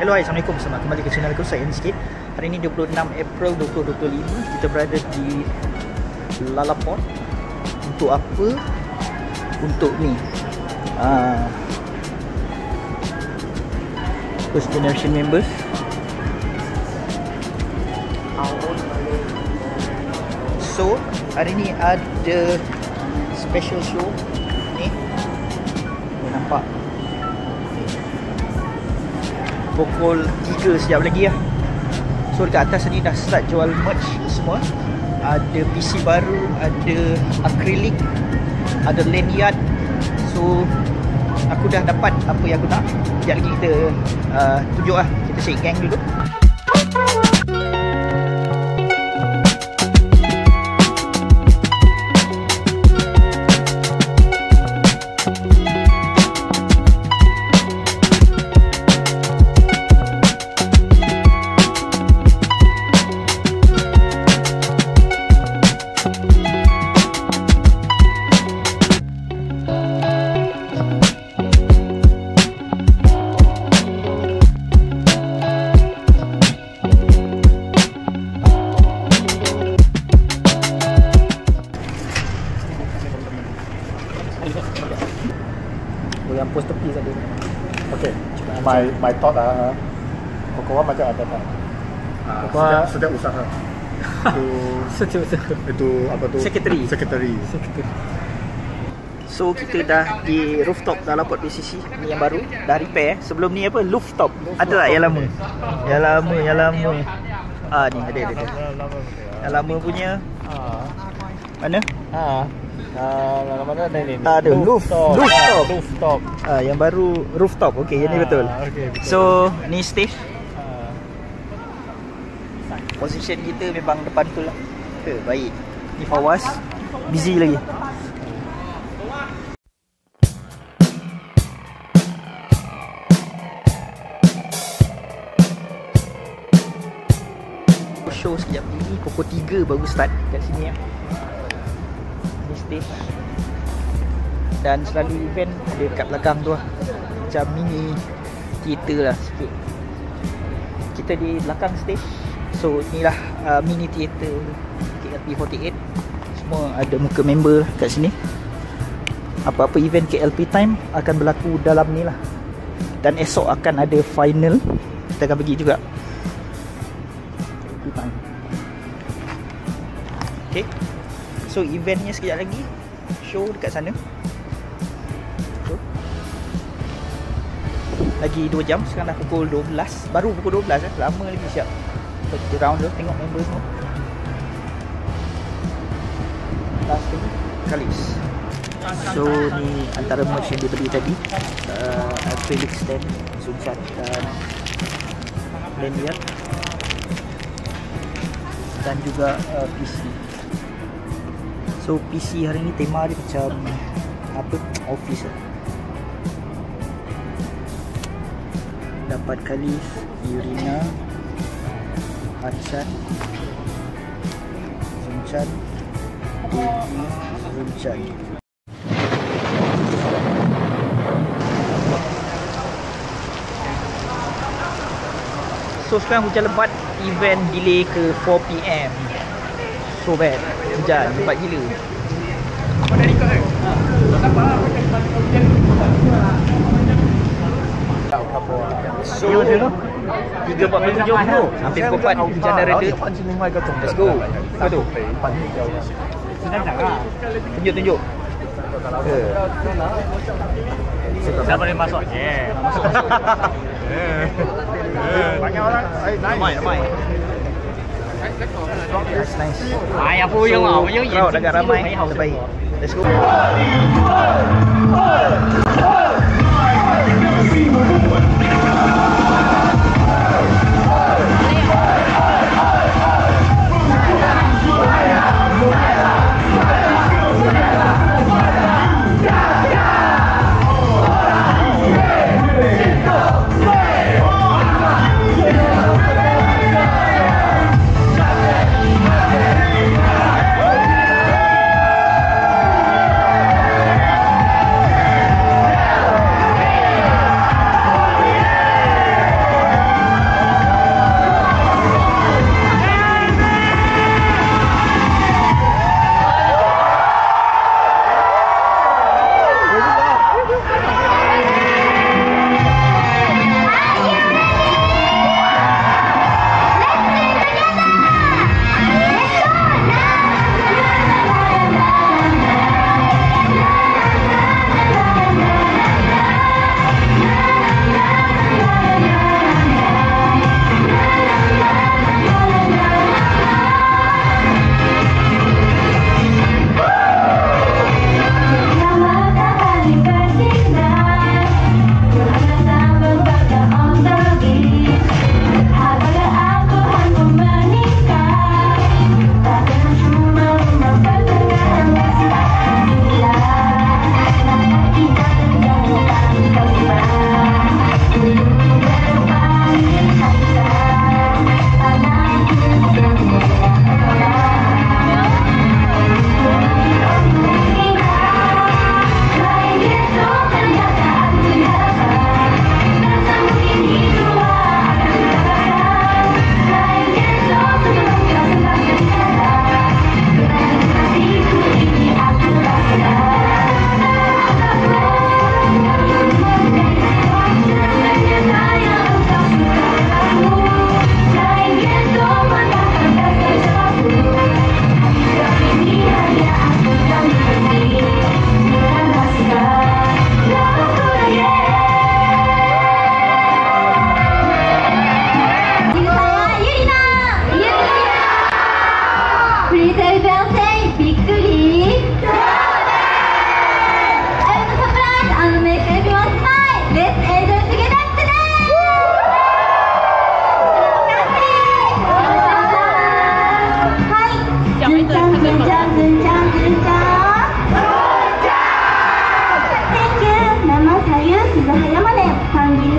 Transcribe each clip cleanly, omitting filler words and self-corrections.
Hello, hai, Assalamualaikum. Selamat kembali ke channel aku, saya Sikit. Hari ini 26 April 2025. Kita berada di Lalaport. Untuk apa? Untuk ni First generation members. So, hari ni ada special show ni. Nampak pukul 3 sekejap lagi lah. So dekat atas ni dah start jual merch semua. Ada PC baru, ada akrilik, ada lanyard. So aku dah dapat apa yang aku nak. Sekejap lagi kita tunjuk lah. Kita shake gang dulu. Yang post tepi tadi. Okay, my thought Kokowa macam ada tak? Setiap usaha itu apa tu? Secretary. So kita dah di rooftop Lalaport BCC ni yang baru, dah repair. Sebelum ni apa? Rooftop. Ada tak yang lama? Yang lama. Ni ada. Yang lama punya. Mana? Mana ni? Ada rooftop. Yang baru rooftop. Okey, yang ni betul. Okay, betul. So, ni stage. Position kita memang depan tu lah. Baik. Ni Fawaz. Busy lagi. Show sekejap ni pukul 3 baru start kat sini ya. Ni stage. Dan selalu event ada kat belakang tu lah. Macam mini theater lah sikit. Kita di belakang stage. So inilah mini theater KLP48. Semua ada muka member kat sini. Apa-apa event KLP Time akan berlaku dalam ni lah. Dan esok akan ada final. Kita akan pergi juga. Okay. So eventnya sekejap lagi. Show dekat sana. So, lagi 2 jam. Sekarang dah pukul 12. Baru pukul 12 lama lagi siap. Pergi round tu tengok member semua. Last kali Kalis. So ni antara merch yang dia beli tadi. Acrylic stand, Sunshine dan lanyard. Dan juga PC. So PC hari ni tema dia macam apa? Office lah. Dapat Khalif, Irina, Hanchan, Zunchan, Devi, Zunchan. So sekarang hujan lebat. Event delay ke 4 PM. So bad. Hujan lebat gila. So 3.47 bro. Hampir pukul 4 hujan dah reda. Let's go. Apa tu? Tunjuk. Siapa boleh masuk? Masuk. Banyak orang. Ramai. That's nice. Yang puyung crowd agak ramai. Terbaik. Let's go.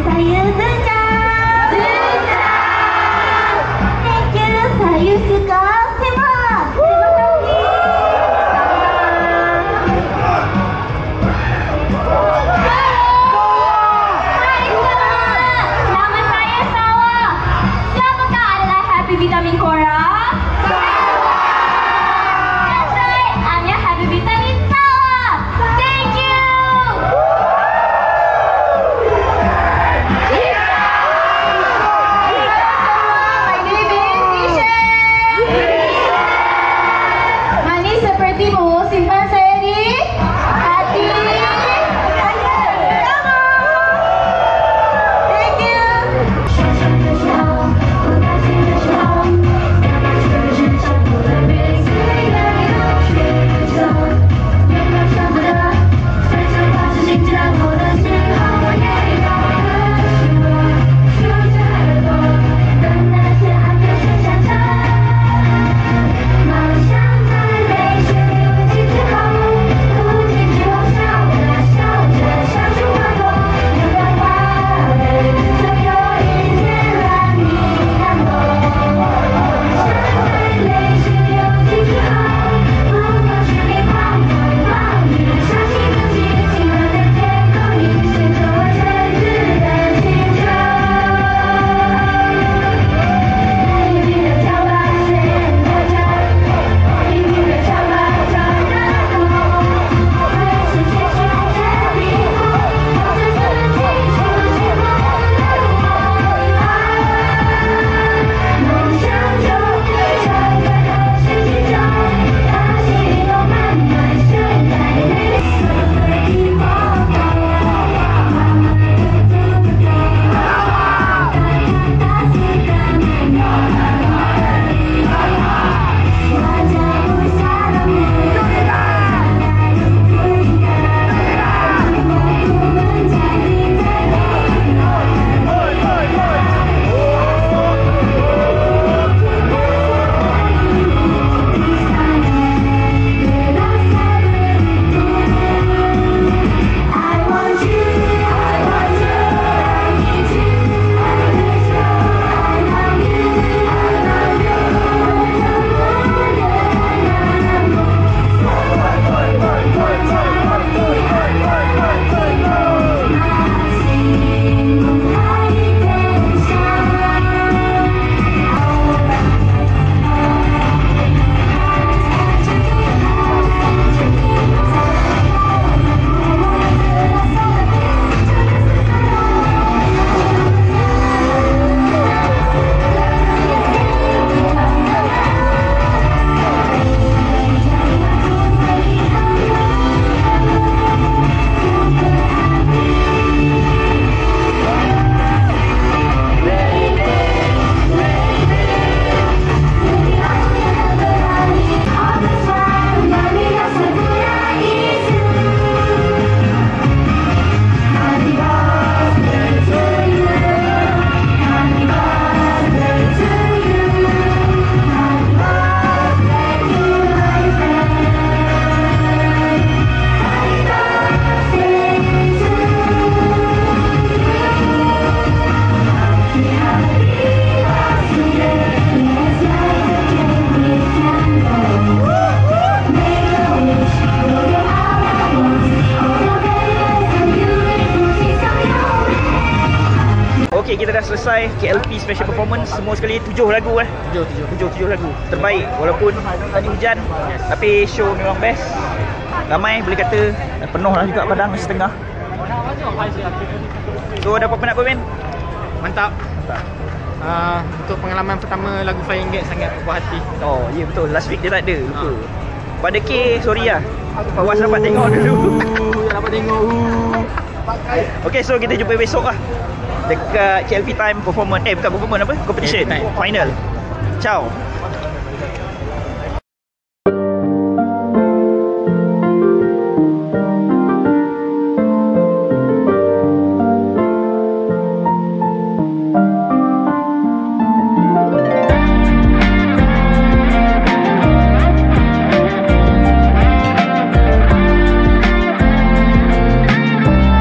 panggil saya Zunjang. Thank you, saya suka sepak. Terima kasih. Hai semua, nama saya Sawa. Siapakah adalah Happy Vitamin Cora? That's right, I'm your Happy Vitamin Sawa. Thank you. My name is Tisha. Manis sepertimu, simpan saya di hati. Thank you. 小小的小，不担心的小，哪怕是人生不能别最爱的学校，眼光舍不得，随着发自心知道我的时候，我也要的是我，数着耳朵，等那些爱的声响着，梦想在泪水流尽之后，不禁只往笑着笑着笑出花朵，有浪花的总有一天让你感动。梦想在泪水流尽之后，不管是你狂风暴雨，伤心的心，晴朗的天空里，随着我真挚的请求。音乐跳吧，谁在唱？音乐跳吧，唱得动。我也是接受这灵魂，抱着自己出现过的我。梦想中，敞开的世界中，把心都慢慢盛开，泪色的地方。Okey, kita dah selesai KLP Special Performance. Semua sekali 7 lagu 7 lagu terbaik. Walaupun tadi hujan, tapi show memang best. Ramai, boleh kata penuh lah juga Padang setengah. So ada apa-apa nak komen? Mantap. Untuk pengalaman pertama lagu Flying Gate sangat puas hati. Oh, ya betul. Last week dia tak ada. Lupa. Pada K, sorry lah. Awas dapat tengok dulu. Dapat tengok. Okay, so kita jumpa besok lah dekat KLP Time performance. Bukan performance, apa? Competition. Final. Ciao.